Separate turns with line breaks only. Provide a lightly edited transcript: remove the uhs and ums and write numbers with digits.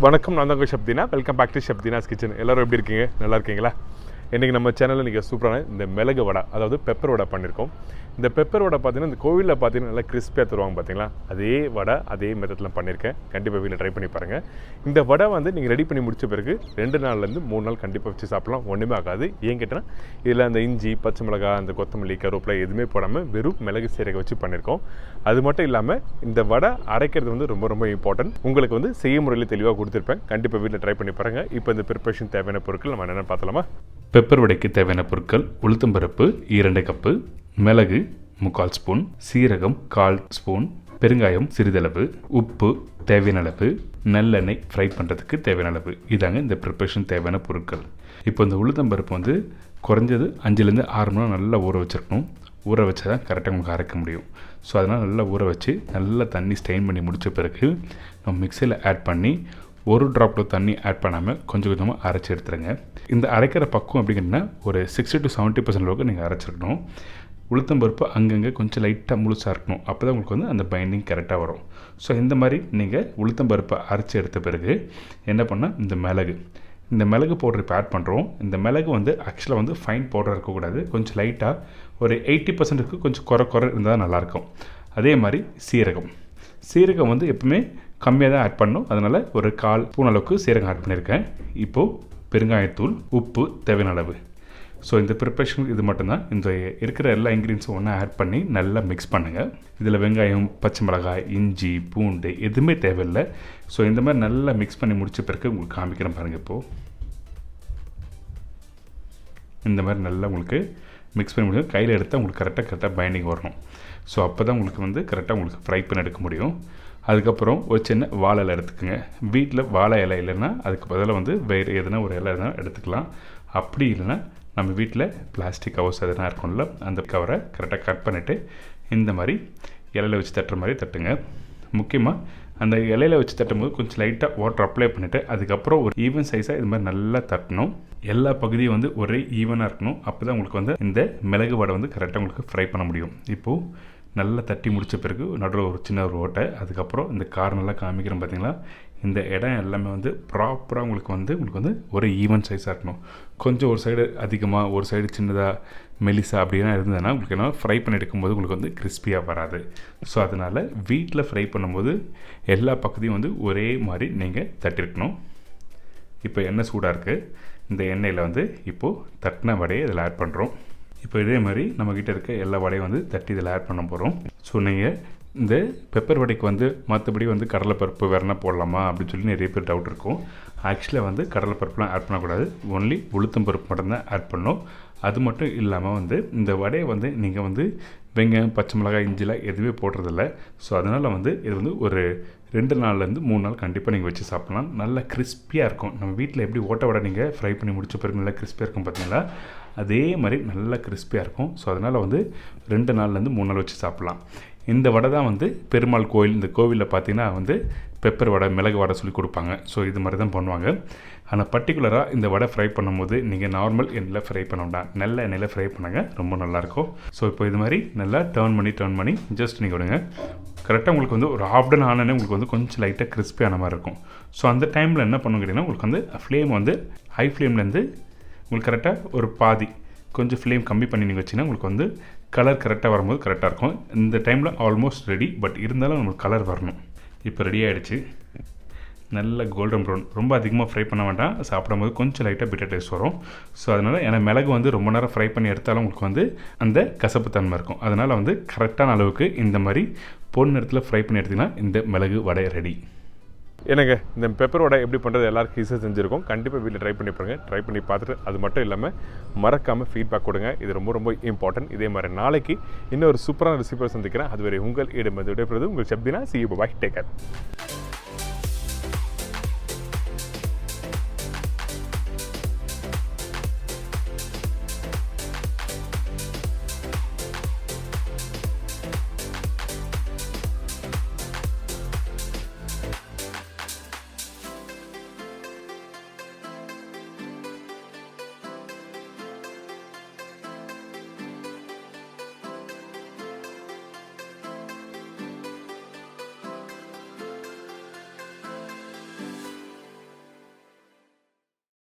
வணக்கம், நான் தான் chef Deena. Welcome back to chef Deena's kitchen. எல்லோரும் எப்படி இருக்கீங்க? நல்லா இருக்கீங்களா? இன்றைக்கி நம்ம சேனலில் நீங்கள் சூப்பரான இந்த மிளகு வடை, அதாவது பெப்பர் வடை பண்ணியிருக்கோம். இந்த பெப்பர் வடை பார்த்தீங்கன்னா இந்த கோவிலில் பார்த்தீங்கன்னா நல்லா கிறிஸ்பியாக தருவாங்க பார்த்தீங்களா, அதே வடை அதே மெத்தடில் பண்ணியிருக்கேன். கண்டிப்பாக வீட்டில் ட்ரை பண்ணி பாருங்கள். இந்த வடை வந்து நீங்கள் ரெடி பண்ணி முடிச்ச பிறகு 2 நாள்லேருந்து 3 நாள் கண்டிப்பாக வச்சு சாப்பிட்லாம். ஒன்றுமே ஆகாது. ஏன் கேட்டால் இதில் அந்த இஞ்சி, பச்சை மிளகாய், அந்த கொத்தமல்லி, கருவேப்பிலை எதுவுமே போடாமல் வெறும் மிளகு சீரகம் வச்சு பண்ணியிருக்கோம். அது மட்டும் இல்லாமல் இந்த வடை அரைக்கிறது வந்து ரொம்ப ரொம்ப இம்பார்ட்டன்ட். உங்களுக்கு வந்து செய்முறையில் தெளிவாக கொடுத்துருப்பேன். கண்டிப்பாக வீட்டில் ட்ரை பண்ணி பாருங்கள். இப்போ இந்த ப்ரிப்பரேஷன் தேவையான பொருட்கள் நம்ம என்னென்னு பார்த்தலாமா?
பெப்பர் வடைக்கு தேவையான பொருட்கள்: உளுத்தம்பருப்பு 2 கப்பு, மிளகு 3/4 ஸ்பூன், சீரகம் 1/4 ஸ்பூன், பெருங்காயம் சிறிதளவு, உப்பு தேவையான அளவு, நல்லெண்ணெய் ஃப்ரை பண்ணுறதுக்கு தேவையான அளவு. இதாங்க இந்த ப்ரிப்பரேஷன் தேவையான பொருட்கள். இப்போ இந்த உளுத்தம்பருப்பு வந்து குறைஞ்சது 5லேருந்து 6 மணி நேரம் நல்லா ஊற வச்சுருக்கணும். ஊற வச்சா தான் கரெக்டாக உங்களுக்கு அரைக்க முடியும். ஸோ அதனால் நல்லா ஊற வச்சு நல்லா தண்ணி ஸ்டெயின் பண்ணி முடித்த பிறகு நம்ம மிக்சியில் ஆட் பண்ணி ஒரு ட்ராப்பில் தண்ணி ஆட் பண்ணாமல் கொஞ்சம் கொஞ்சமாக அரைச்சி எடுத்துருங்க. இந்த அரைக்கிற பக்குவம் அப்படிங்கன்னா ஒரு 60 to 70% அளவுக்கு நீங்கள் அரைச்சிருக்கணும். உளுத்தம்பருப்பு அங்கங்கே கொஞ்சம் லைட்டாக முழுசாக இருக்கணும். அப்போ தான் உங்களுக்கு வந்து அந்த பைண்டிங் கரெக்டாக வரும். ஸோ இந்த மாதிரி நீங்கள் உளுத்தம்பருப்பை அரைச்சி எடுத்த பிறகு என்ன பண்ணால் இந்த மிளகு பவுடர் இப்போ ஆட் பண்ணுறோம். இந்த மிளகு வந்து ஆக்சுவலாக வந்து ஃபைன் பவுடர் இருக்கக்கூடாது. கொஞ்சம் லைட்டாக ஒரு 80% கொஞ்சம் குறை இருந்தால் நல்லாயிருக்கும். அதே மாதிரி சீரகம் வந்து எப்பவுமே கம்மியாக தான் ஆட் பண்ணணும். அதனால் ஒரு 1/4 ஸ்பூன் அளவுக்கு சீரகம் ஆட் பண்ணியிருக்கேன். இப்போது பெருங்காயத்தூள், உப்பு தேவையான அளவு. ஸோ இந்த ப்ரிப்பரேஷன் இது மட்டும்தான். இந்த இருக்கிற எல்லா இன்க்ரீடியன்ஸும் ஒன்றா ஆட் பண்ணி நல்லா மிக்ஸ் பண்ணுங்கள். இதில் வெங்காயம், பச்சை மிளகாய், இஞ்சி, பூண்டு எதுவுமே தேவையில்லை. ஸோ இந்த மாதிரி நல்லா மிக்ஸ் பண்ணி முடிச்ச பிறகு உங்களுக்கு காமிக்கிறேன் பாருங்கள். இப்போது இந்த மாதிரி நல்லா உங்களுக்கு மிக்ஸ் பண்ணி முடியும். கையில் எடுத்தால் உங்களுக்கு கரெக்டாக பைண்டிங் வரணும். ஸோ அப்போ தான் உங்களுக்கு வந்து கரெக்டாக உங்களுக்கு ஃப்ரை பண்ணி எடுக்க முடியும். அதுக்கப்புறம் ஒரு சின்ன வாழை இலை எடுத்துக்கோங்க. வீட்டில் வாழை இலை இல்லைன்னா அதுக்கு பதிலாக வந்து வேறு எதுனா ஒரு இலை எதுனா எடுத்துக்கலாம். அப்படி இல்லைன்னா நம்ம வீட்டில் பிளாஸ்டிக் கவர்ஸ் எதுனா இருக்கும்ல, அந்த கவரை கரெக்டாக கட் பண்ணிவிட்டு இந்த மாதிரி இலையில் வச்சு தட்டுற மாதிரி தட்டுங்க. முக்கியமாக அந்த இலையில் வச்சு தட்டும்போது கொஞ்சம் லைட்டாக வாட்டர் அப்ளை பண்ணிவிட்டு அதுக்கப்புறம் ஒரு ஈவன் சைஸாக இது மாதிரி நல்லா தட்டணும். எல்லா பகுதியும் வந்து ஒரே ஈவனாக இருக்கணும். அப்போ தான் உங்களுக்கு வந்து இந்த மிளகு வடை வந்து கரெக்டாக உங்களுக்கு ஃப்ரை பண்ண முடியும். இப்போது நல்லா தட்டி முடித்த பிறகு நடுவில் ஒரு சின்ன ஒரு ஓட்டை, அதுக்கப்புறம் இந்த கார்னெல்லாம் காமிக்கிறோம் பார்த்தீங்களா, இந்த இடம் எல்லாமே வந்து ப்ராப்பராக உங்களுக்கு வந்து ஒரு ஈவன் சைஸாக இருக்கணும். கொஞ்சம் ஒரு சைடு அதிகமாக ஒரு சைடு சின்னதாக மெலிசா அப்படின்னா இருந்ததுன்னா உங்களுக்கு என்ன ஃப்ரை பண்ணி எடுக்கும்போது உங்களுக்கு வந்து கிறிஸ்பியாக வராது. ஸோ அதனால் வீட்டில் ஃப்ரை பண்ணும்போது எல்லா பக்கத்தையும் வந்து ஒரே மாதிரி நீங்கள் தட்டிருக்கணும். இப்போ எண்ணெய் சூடாக இருக்குது. இந்த எண்ணெயில் வந்து இப்போது தட்டின வடையை இதில் ஆட் பண்ணுறோம். இப்போ இதே மாதிரி நம்மக்கிட்ட இருக்க எல்லா வடையும் வந்து தட்டி இதில் ஆட் பண்ண போகிறோம். ஸோ நீங்கள் இந்த பெப்பர் வடைக்கு வந்து மற்றபடி வந்து கடலைப்பருப்பு வேறுனா போடலாமா அப்படின்னு சொல்லி நிறைய பேர் டவுட் இருக்கும். ஆக்சுவலாக வந்து கடலைப்பருப்புலாம் ஆட் பண்ணக்கூடாது. ஒன்லி உளுத்தம்பருப்பு மட்டும்தான் ஆட் பண்ணணும். அது மட்டும் இல்லாமல் வந்து இந்த வடையை வந்து நீங்கள் வந்து வெங்காயம், பச்சை மிளகாய், இஞ்சிலாம் எதுவுமே போடுறதில்ல. ஸோ அதனால் வந்து இது வந்து ஒரு 2 நாள்லேருந்து 3 நாள் கண்டிப்பாக நீங்கள் வச்சு சாப்பிட்லாம். நல்லா கிறிஸ்பியாக இருக்கும். நம்ம வீட்டில் எப்படி ஓட்ட வடை நீங்கள் ஃப்ரை பண்ணி முடிச்ச பிறகு நல்லா கிறிஸ்பியாக இருக்கும் பார்த்தீங்களா, அதே மாதிரி நல்லா கிறிஸ்பியாக இருக்கும். ஸோ அதனால் வந்து 2 நாள்லேருந்து 3 நாள் வச்சு சாப்பிட்லாம். இந்த வடை தான் வந்து பெருமாள் கோயில், இந்த கோவிலில் பார்த்தீங்கன்னா வந்து பெப்பர் வடை, மிளகு வடை சொல்லி கொடுப்பாங்க. ஸோ இது மாதிரி தான் பண்ணுவாங்க. ஆனால் பர்டிகுலராக இந்த வடை ஃப்ரை பண்ணும்போது நீங்கள் நார்மல் எண்ணெயில் ஃப்ரை பண்ண வேண்டாம், நல்ல எண்ணெயில் ஃப்ரை பண்ணுங்க, ரொம்ப நல்லாயிருக்கும். ஸோ இப்போ இது மாதிரி நல்லா டர்ன் பண்ணி ஜஸ்ட் நீங்கள் விடுங்க. கரெக்டாக உங்களுக்கு வந்து ஒரு ஹாஃப் டன் ஆனே உங்களுக்கு வந்து கொஞ்சம் லைட்டாக கிறிஸ்பியான மாதிரி இருக்கும். ஸோ அந்த டைமில் என்ன பண்ணுங்க கேட்டிங்கன்னா, உங்களுக்கு வந்து ஃப்ளேம் வந்து ஹை ஃப்ளேம்லேருந்து உங்களுக்கு கரெக்டாக ஒரு பாதி கொஞ்சம் ஃப்ளேம் கம்மி பண்ணி நீங்கள் வச்சிங்கன்னா உங்களுக்கு வந்து கலர் கரெக்டாக வரும்போது கரெக்டாக இருக்கும். இந்த டைமில் ஆல்மோஸ்ட் ரெடி, பட் இருந்தாலும் நம்மளுக்கு கலர் வரணும். இப்போ ரெடி ஆகிடுச்சு. நல்ல கோல்டன் ப்ரௌன், ரொம்ப அதிகமாக ஃப்ரை பண்ண வேண்டாம். சாப்பிடும்போது கொஞ்சம் லைட்டாக பிட்டர் டேஸ்ட் வரும். ஸோ அதனால் ஏன்னா மிளகு வந்து ரொம்ப நேரம் ஃப்ரை பண்ணி எடுத்தாலும் உங்களுக்கு வந்து அந்த கசப்பு தன்மை இருக்கும். அதனால் வந்து கரெக்டான அளவுக்கு இந்த மாதிரி பொன் நேரத்தில் ஃப்ரை பண்ணி எடுத்திங்கன்னா இந்த மிளகு வடை ரெடி.
எனக்கு இந்த பெப்பர் வடை எப்படி பண்ணுறது எல்லாருக்கும் ஈஸியாக செஞ்சுருக்கோம். கண்டிப்பாக வீட்டில் ட்ரை பண்ணி பாருங்கள். ட்ரை பண்ணி பார்த்துட்டு அது மட்டும் இல்லாமல் மறக்காமல் ஃபீட்பேக் கொடுங்க. இது ரொம்ப ரொம்ப இம்பார்ட்டன்ட். இதே மாதிரி நாளைக்கு இன்னொரு சூப்பரான ரெசிபியை சந்திக்கிறேன். அதுவரை உங்கள் இடமது விடைபெறுவது உங்கள் chef Deena. See you, bye. Take care.